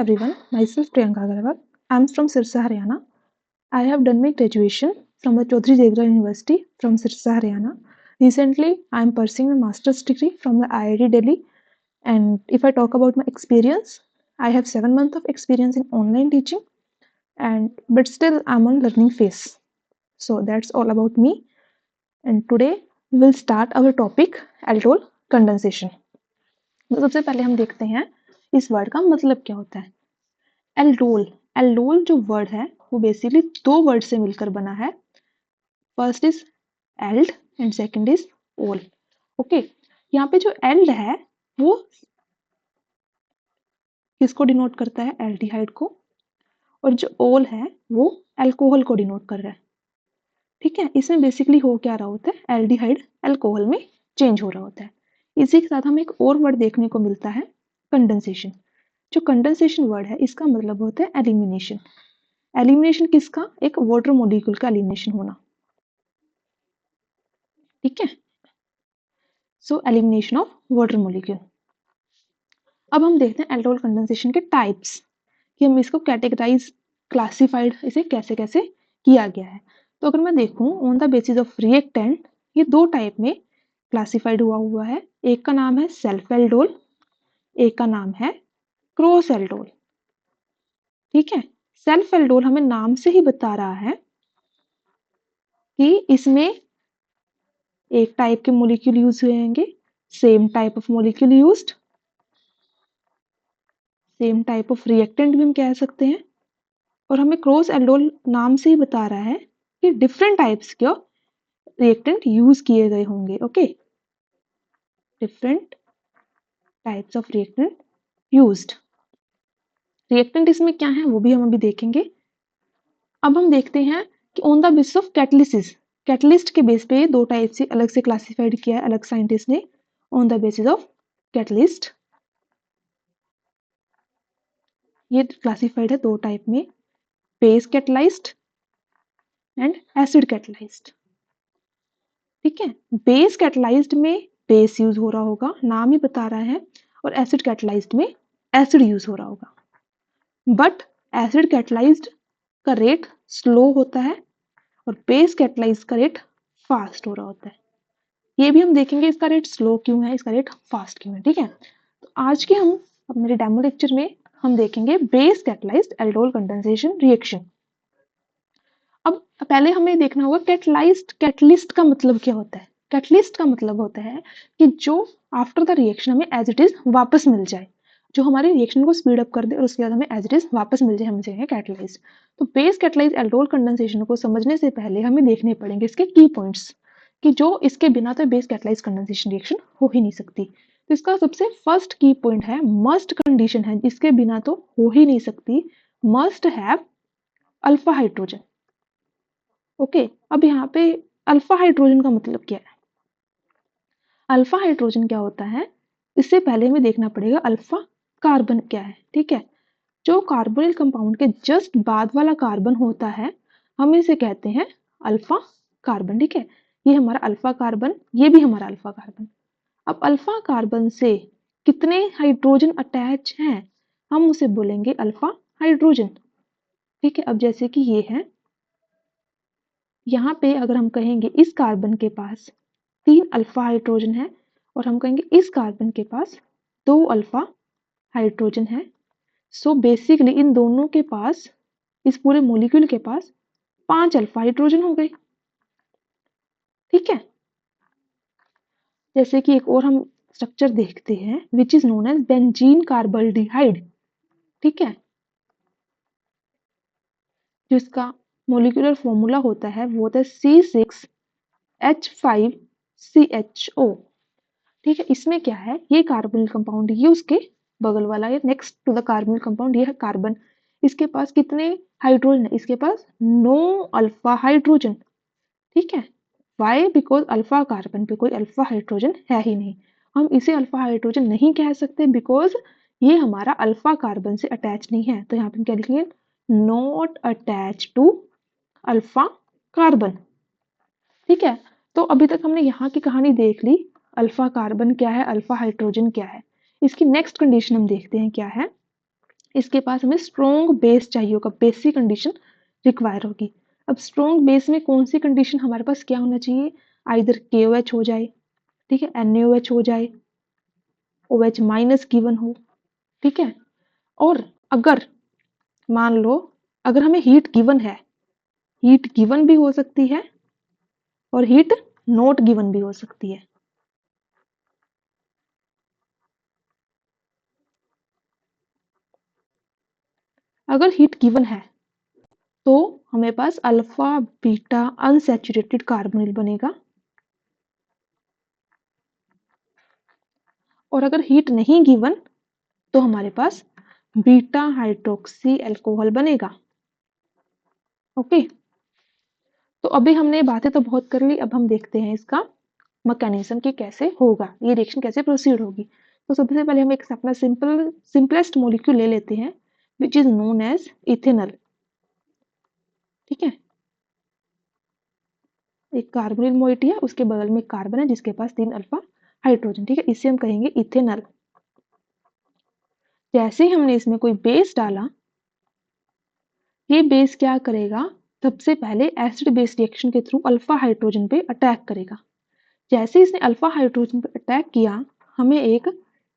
everyone, myself Priyanka Agarwal. I am from Sirsa, Haryana. I have done my graduation from the Chaudhary Deoghar University from Sirsa, Haryana. Recently, I am pursuing a master's degree from the IIT Delhi. And if I talk about my experience, I have 7 months of experience in online teaching, but still I'm on learning phase. So that's all about me. And today we will start our topic aldol condensation. तो सबसे पहले हम देखते हैं इस word का मतलब क्या होता है। एल्डोल एल्डोल जो वर्ड है वो बेसिकली दो वर्ड से मिलकर बना है। First is ald and second is ol. Okay, यहाँ पे जो एल्ड है वो किसको डिनोट करता है? एल्डिहाइड को। और जो ओल है वो अल्कोहल को डिनोट कर रहा है। ठीक है, इसमें बेसिकली हो क्या रहा होता है? एल्डिहाइड अल्कोहल में चेंज हो रहा होता है। इसी के साथ हमें एक और वर्ड देखने को मिलता है, कंडेंसेशन। जो कंडेंसेशन वर्ड है इसका मतलब होता है एलिमिनेशन। एलिमिनेशन किसका? एक वाटर मॉलिक्यूल का एलिमिनेशन होना। ठीक है, सो एलिमिनेशन ऑफ वाटर मॉलिक्यूल। अब हम देखते हैं एल्डोल कंडेंसेशन के टाइप्स, कि हम इसको कैटेगराइज क्लासिफाइड इसे कैसे कैसे किया गया है। तो अगर मैं देखूं on the basis of reactant, ये दो टाइप में क्लासिफाइड हुआ है। एक का नाम है सेल्फ एल्डोल, एक का नाम है क्रॉस एल्डोल। ठीक है, सेल्फ एल्डोल हमें नाम से ही बता रहा है कि इसमें एक टाइप के मॉलिक्यूल यूज होंगे, same type of molecule used, same type of reactant भी हम कह सकते हैं। और हमें क्रॉस एल्डोल नाम से ही बता रहा है कि डिफरेंट टाइप्स के रिएक्टेंट यूज किए गए होंगे। Okay, different types of reactant used. Reactant इसमें क्या है वो भी हम अभी देखेंगे। अब हम देखते हैं कि on the basis of catalysis, catalyst के बेस पे ये दो टाइप से अलग से क्लासिफाइड किया है अलग साइंटिस्ट ने। On the basis of catalyst ये क्लासिफाइड है दो टाइप में, base catalysed and acid catalysed. ठीक है, बेस कैटलाइज्ड में बेस यूज हो रहा होगा, नाम ही बता रहा है, और एसिड कैटलाइज्ड में एसिड यूज हो रहा होगा। बट एसिड कैटलाइज्ड का रेट स्लो होता है और बेस कैटलाइज्ड का रेट फास्ट हो रहा होता है। ये भी हम देखेंगे इसका रेट स्लो क्यों है, इसका रेट फास्ट क्यों है। ठीक है, तो आज के हम मेरे डेमो लेक्चर में हम देखेंगे base catalysed aldol condensation reaction. अब पहले हमें देखना होगा कैटलाइज्ड कैटलिस्ट का मतलब क्या होता है। कैटलिस्ट का मतलब होता है कि जो आफ्टर द रिएक्शन हमें एज इट इज वापस मिल जाए, जो हमारे रिएक्शन को स्पीड अप कर दे और उसके बाद हमें एज इट इज वापस मिल जाए, हम चाहिए कैटलाइज्ड। तो बेस कैटलाइज्ड एल्डोल कंडेंसेशन को समझने से पहले हमें देखने पड़ेंगे इसके की पॉइंट्स, कि जो इसके बिना तो बेस कैटलाइज्ड कंडेंसेशन रिएक्शन हो ही नहीं सकती। तो इसका सबसे फर्स्ट की पॉइंट है, मस्ट कंडीशन है, इसके बिना तो हो ही नहीं सकती, must have alpha hydrogen. Okay, अब यहाँ पे अल्फा हाइड्रोजन का मतलब क्या है? अल्फा हाइड्रोजन क्या होता है, इससे पहले हमें देखना पड़ेगा अल्फा कार्बन क्या है। ठीक है, जो कार्बोनिल कंपाउंड के जस्ट बाद वाला कार्बन होता है हम इसे कहते हैं अल्फा कार्बन। ठीक है, ये हमारा अल्फा कार्बन, ये भी हमारा अल्फा कार्बन। अब अल्फा कार्बन से कितने हाइड्रोजन अटैच हैं हम उसे बोलेंगे अल्फा हाइड्रोजन। ठीक है, अब जैसे कि ये है, यहाँ पे अगर हम कहेंगे इस कार्बन के पास 3 अल्फा हाइड्रोजन है और हम कहेंगे इस कार्बन के पास 2 अल्फा हाइड्रोजन है, सो बेसिकली इन दोनों के पास, इस पूरे मॉलिक्यूल के पास 5 अल्फा हाइड्रोजन हो गए। ठीक है, जैसे कि एक और हम स्ट्रक्चर देखते हैं which is known as benzene carbaldehyde. ठीक है, जिसका मोलिकुलर फॉर्मूला होता है वो होता है C6H5CHO। ठीक है, इसमें क्या है, ये कार्बोनिल कंपाउंड, ये उसके बगल वाला है next to the carbonyl compound, ये है कार्बन। इसके पास कितने हाइड्रोजन है? इसके पास 9 अल्फा हाइड्रोजन। ठीक है, वाई? बिकॉज अल्फा कार्बन पे कोई अल्फा हाइड्रोजन है ही नहीं, हम इसे अल्फा हाइड्रोजन नहीं कह सकते बिकॉज ये हमारा अल्फा कार्बन से अटैच नहीं है। तो यहाँ पे हम क्या लिखेंगे? Not attach to alpha carbon. ठीक है, तो अभी तक हमने यहाँ की कहानी देख ली, अल्फा कार्बन क्या है, अल्फा हाइड्रोजन क्या है। इसकी नेक्स्ट कंडीशन हम देखते हैं क्या है। इसके पास हमें स्ट्रॉन्ग बेस चाहिए होगा, बेसिक कंडीशन रिक्वायर होगी। अब स्ट्रॉन्ग बेस में कौन सी कंडीशन हमारे पास क्या होना चाहिए, आइदर KOH हो जाए, ठीक है, NaOH हो जाए, OH माइनस गिवन हो, ठीक है। और अगर मान लो अगर हमें हीट गिवन है, हीट गिवन भी हो सकती है और हीट नॉट गिवन भी हो सकती है। अगर हीट गिवन है तो हमें पास अल्फा बीटा अनसैचुरेटेड कार्बोनिल बनेगा, और अगर हीट नहीं गिवन तो हमारे पास बीटा हाइड्रोक्सी अल्कोहल बनेगा। ओके, तो अभी हमने बातें तो बहुत कर ली, अब हम देखते हैं इसका मैकेनिज्म कि कैसे होगा, ये रिएक्शन कैसे प्रोसीड होगी। तो सबसे पहले हम एक अपना सिंपलेस्ट मॉलिक्यूल ले लेते हैं which is known as ethanol, ठीक है। एक कार्बोनिल मोइटी है, उसके बगल में कार्बन है जिसके पास 3 अल्फा हाइड्रोजन, ठीक है, इसे हम कहेंगे इथेनॉल। जैसे ही हमने इसमें कोई बेस डाला, ये बेस क्या करेगा, सबसे पहले एसिड बेस रिएक्शन के थ्रू अल्फा हाइड्रोजन पे अटैक करेगा। जैसे ही इसने अल्फा हाइड्रोजन पे अटैक किया, हमें एक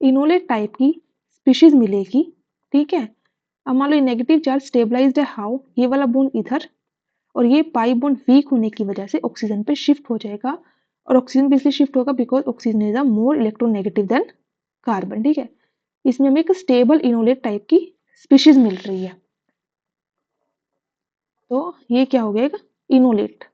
इनोलेट टाइप की स्पीशीज मिलेगी, ठीक है। अब मान लो नेगेटिव चार्ज स्टेबलाइज्ड है, हाउ, ये वाला बॉन्ड इधर, और ये पाई बॉन्ड वीक होने की वजह से ऑक्सीजन पे शिफ्ट हो जाएगा, और ऑक्सीजन पे इसलिए शिफ्ट होगा because oxygen is a more electronegative than carbon, ठीक है। इसमें हमें एक स्टेबल इनोलेट टाइप की स्पीशीज मिल रही है, तो ये क्या हो गया, एक इनोलेट।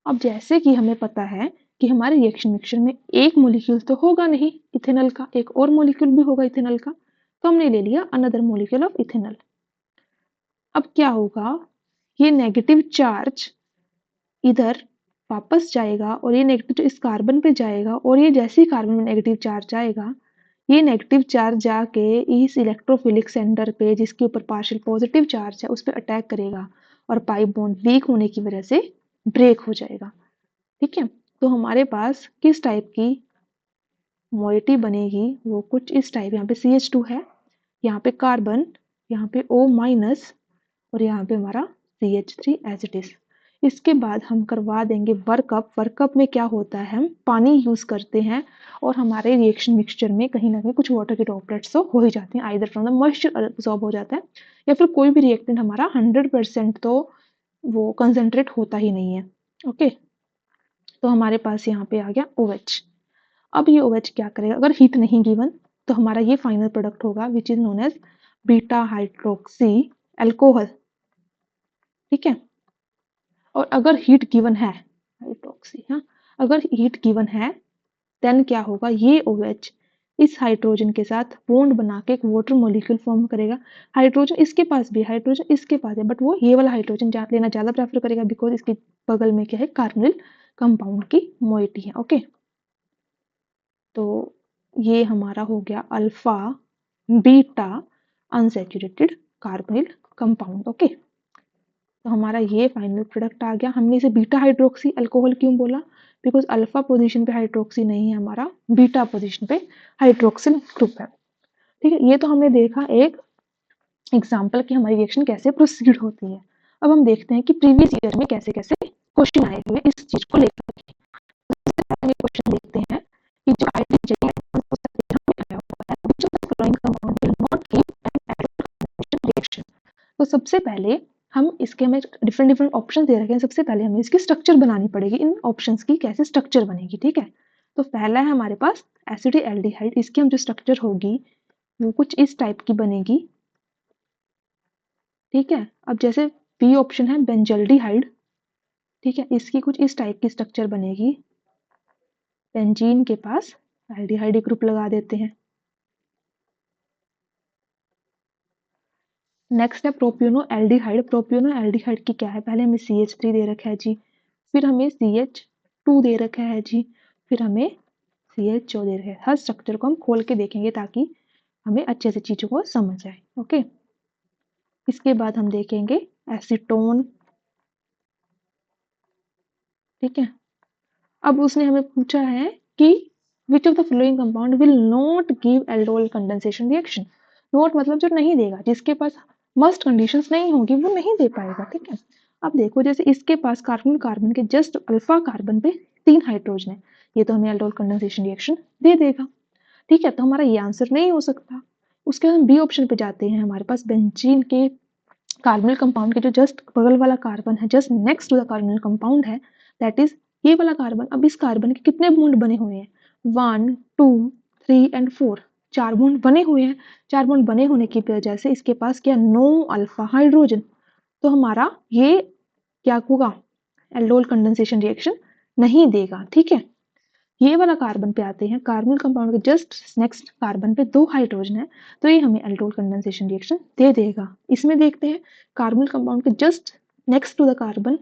अब जैसे कि हमें पता है कि हमारे रिएक्शन मिक्सचर में एक मोलिक्यूल तो होगा नहीं इथेनॉल का, एक और मोलिक्यूल भी होगा इथेनॉल का, तो हमने ले लिया अनदर मोलिक्यूल ऑफ इथेनॉल। अब क्या होगा, ये नेगेटिव चार्ज इधर वापस जाएगा और ये नेगेटिव इस कार्बन पे जाएगा, और ये जैसे ही कार्बन में नेगेटिव चार्ज आएगा, ये नेगेटिव चार्ज जाके इस इलेक्ट्रोफिलिक सेंटर पे जिसके ऊपर पार्शियल पॉजिटिव चार्ज है उस पर अटैक करेगा, और पाई बॉन्ड वीक होने की वजह से ब्रेक हो जाएगा, ठीक है। तो हमारे पास किस टाइप की मोइटी बनेगी, वो कुछ इस टाइप, यहाँ पे CH2 है, यहाँ पे कार्बन, यहाँ पे O माइनस, और यहाँ पे हमारा CH3 एज इट इज। इसके बाद हम करवा देंगे वर्कअप। वर्कअप में क्या होता है, हम पानी यूज करते हैं और हमारे रिएक्शन मिक्सचर में कहीं ना कहीं कुछ वाटर के ड्रॉपलेट्स तो हो ही जाते हैं, either from the moisture absorb हो जाता है, या फिर कोई भी रिएक्टेंट हमारा 100% तो वो कंसेंट्रेट होता ही नहीं है। ओके, तो हमारे पास यहाँ पे आ गया OH। अब ये OH क्या करेगा, अगर हीट नहीं गिवन तो हमारा ये फाइनल प्रोडक्ट होगा which is known as beta hydroxy alcohol, ठीक है। और अगर हीट गिवन है, हाइड्रोक्सी, हाँ, अगर हीट गिवन है देन क्या होगा, ये OH इस हाइड्रोजन के साथ बॉन्ड बना के एक वाटर मॉलिक्यूल फॉर्म करेगा। हाइड्रोजन इसके पास भी, हाइड्रोजन इसके पास है, बट वो ये वाला हाइड्रोजन लेना ज्यादा प्रेफर करेगा बिकॉज इसके बगल में क्या है, कार्बोनिल कंपाउंड की मोइटी है। ओके, तो ये हमारा हो गया alpha beta unsaturated carbonyl compound. Okay, तो हमारा ये फाइनल प्रोडक्ट आ गया। हमने इसे बीटा हाइड्रोक्सी अल्कोहल क्यों बोला, बिकॉज अल्फा पोजीशन पे हाइड्रोक्सी नहीं है, हमारा बीटा पोजीशन पे हाइड्रोक्सिल ग्रुप है, ठीक है। ये तो हमने देखा एक एग्जाम्पल कि हमारी रिएक्शन कैसे प्रोसीड होती है। अब हम देखते हैं कि प्रीवियस ईयर में कैसे कैसे क्वेश्चन आए हुए इस चीज को लेकर। क्वेश्चन देखते हैं कि जो आइडियल रिएक्शन, तो सबसे पहले हम इसके में डिफरेंट डिफरेंट ऑप्शन दे रखे हैं। सबसे पहले हमें इसकी स्ट्रक्चर बनानी पड़ेगी, इन ऑप्शंस की कैसे स्ट्रक्चर बनेगी, ठीक है। तो पहला है हमारे पास एसिडी एल्डिहाइड, इसकी हम जो स्ट्रक्चर होगी वो कुछ इस टाइप की बनेगी, ठीक है। अब जैसे बी ऑप्शन है बेंजल्डिहाइड, ठीक है, इसकी कुछ इस टाइप की स्ट्रक्चर बनेगी। बेंजीन के पास एल्डिहाइड ग्रुप लगा देते हैं। नेक्स्ट है प्रोपियोनो एल्डिहाइड। प्रोपियोनो एल्डिहाइड की क्या है, पहले हमें CH3 दे रखा है जी, फिर हमें CH2 दे रखा है जी, फिर हमें CHO दे रखा है। हर स्ट्रक्चर को हम खोल के देखेंगे ताकि हमें अच्छे से चीजों को समझ आए। ओके, इसके बाद हम देखेंगे एसीटोन, ठीक है। अब उसने हमें पूछा है कि which of the following compound will not give aldol condensation reaction. Not मतलब जो नहीं देगा, जिसके पास मस्ट कंडीशंस नहीं होगी वो नहीं दे पाएगा। ठीक है, अब देखो जैसे इसके पास कार्बन कार्बन के जस्ट अल्फा कार्बन पे 3 हाइड्रोजन है, ये तो हमें एल्डोल कंडेंसेशन रिएक्शन दे देगा। ठीक है, तो हमारा ये आंसर नहीं हो सकता। उसके बाद हम बी ऑप्शन पे जाते हैं, हमारे पास बेंजीन के कार्बोनिल कंपाउंड के जो जस्ट बगल वाला कार्बन है, just next to the carbonyl compound है, दैट इज ये वाला कार्बन। अब इस कार्बन के कितने बॉन्ड बने हुए हैं, 1 2 3 एंड 4, 4 बॉन्ड बने हुए हैं। 4 बॉन्ड बने होने की वजह से इसके पास क्या, नो अल्फा हाइड्रोजन। तो हमारा ये क्या होगा, एल्डोल कंडेंसेशन रिएक्शन नहीं देगा। ठीक है, ये वाला कार्बन पे आते हैं, कार्बोनिल कंपाउंड के जस्ट नेक्स्ट कार्बन पे 2 हाइड्रोजन है, तो ये हमें एल्डोल कंडेंसेशन रिएक्शन दे देगा। इसमें देखते हैं कार्बोनिल कंपाउंड के just next to the carbon,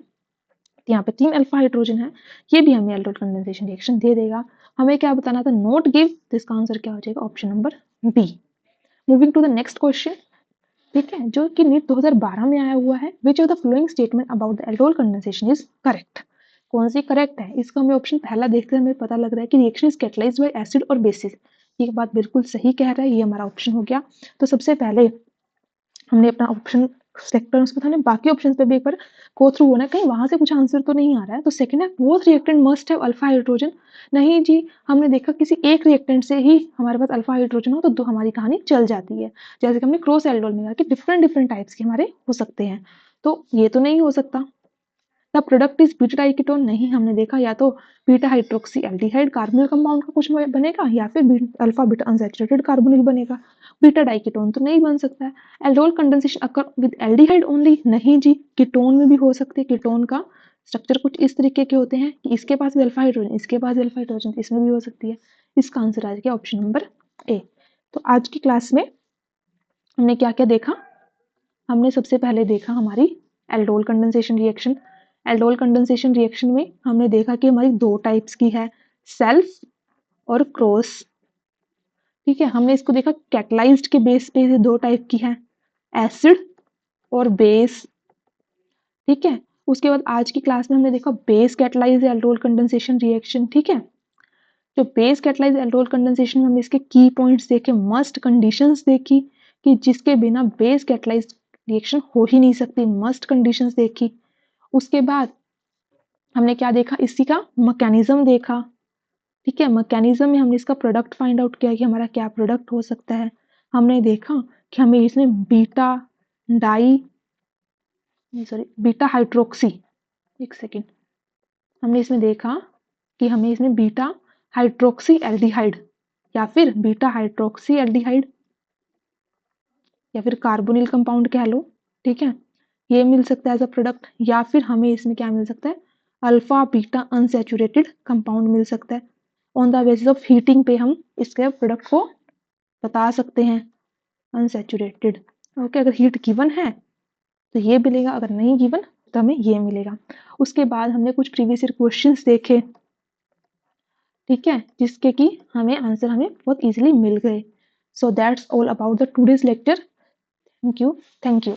यहाँ पे 3 अल्फा हाइड्रोजन है, ये भी हमें एल्डोल कंडेंसेशन रिएक्शन दे देगा। हमें क्या बताना था, नॉट गिव, तो इसका आंसर क्या हो जाएगा, option number B. Moving to the next question, ठीक है, जो कि नीट 2012 में आया हुआ है, which of the following statement about the aldol condensation is correct. कौन सी करेक्ट है, इसका हमें ऑप्शन पहला देखते हैं, हमें पता लग रहा है कि reaction is catalysed bye acid और बेसिस। ये बात बिल्कुल सही कह रहा है, ये हमारा ऑप्शन हो गया। तो सबसे पहले हमने अपना ऑप्शन सेलेक्ट करना, उसके बाद हमें बाकी ऑप्शन पे भी एक बार गो थ्रू होना, कहीं वहां से कुछ आंसर तो नहीं आ रहा है। तो सेकंड है, both reactant must have alpha hydrogen. नहीं जी, हमने देखा किसी एक रिएक्टेंट से ही हमारे पास अल्फा हाइड्रोजन हो तो दो हमारी कहानी चल जाती है। जैसे कि हमने क्रॉस एल्डोल में कहा कि डिफरेंट डिफरेंट टाइप्स के हमारे हो सकते हैं, तो ये तो नहीं हो सकता। The product is beta diketone, नहीं, हमने देखा या तो beta hydroxy aldehyde carbonyl compound का कुछ बनेगा, या फिर अल्फा बीटा अनसैचुरेटेड कार्बोनिल बनेगा। बीटा डाइकीटोन तो नहीं बन सकता है। Aldol condensation occur with aldehyde only, नहीं जी, कीटोन में भी हो सकती है। कीटोन का स्ट्रक्चर कुछ इस तरीके के होते हैं कि इसके पास भी अल्फा हाइड्रोजन, इसके पास भी अल्फा हाइड्रोजन, इसमें भी हो सकती है। इसका आंसर आ जाएगा ऑप्शन नंबर ए। तो आज की क्लास में हमने क्या क्या देखा, हमने सबसे पहले देखा हमारी aldol condensation reaction. Aldol condensation reaction में हमने देखा कि हमारी 2 टाइप्स की है, सेल्फ और क्रॉस। ठीक है, हमने इसको देखा कैटलाइज्ड के बेस पे 2 टाइप की है, एसिड और बेस। ठीक है, उसके बाद आज की क्लास में हमने देखा base catalysed aldol condensation reaction. ठीक है, जो बेस कैटलाइज्ड एल्डोल कंडेंसेशन में हमने इसके की पॉइंट्स देखे, मस्ट कंडीशंस देखी कि जिसके बिना बेस कैटलाइज्ड रिएक्शन हो ही नहीं सकती, मस्ट कंडीशंस देखी। उसके बाद हमने क्या देखा, इसी का मैकेनिज्म देखा। ठीक है, मैकेनिज्म में हमने इसका प्रोडक्ट फाइंड आउट किया कि हमारा क्या प्रोडक्ट हो सकता है। हमने देखा कि हमें इसमें बीटा हाइड्रोक्सी, एक सेकेंड, हमने इसमें देखा कि हमें इसमें बीटा हाइड्रोक्सी एल्डिहाइड या फिर बीटा हाइड्रोक्सी एल्डिहाइड या फिर कार्बोनिल कंपाउंड कह लो, ठीक है, ये मिल सकता है एज अ प्रोडक्ट, या फिर हमें इसमें क्या मिल सकता है, अल्फा बीटा अनसैचुरेटेड कंपाउंड मिल सकता है। On the basis of heating पे हम इसके प्रोडक्ट को बता सकते हैं, अनसैचुरेटेड। ओके, अगर हीट गिवन है तो ये मिलेगा, अगर नहीं गिवन तो हमें ये मिलेगा। उसके बाद हमने कुछ प्रीवियस ईयर क्वेश्चंस देखे, ठीक है, जिसके कि हमें आंसर हमें बहुत इजीली मिल गए। So that's all about the today's lecture. Thank you.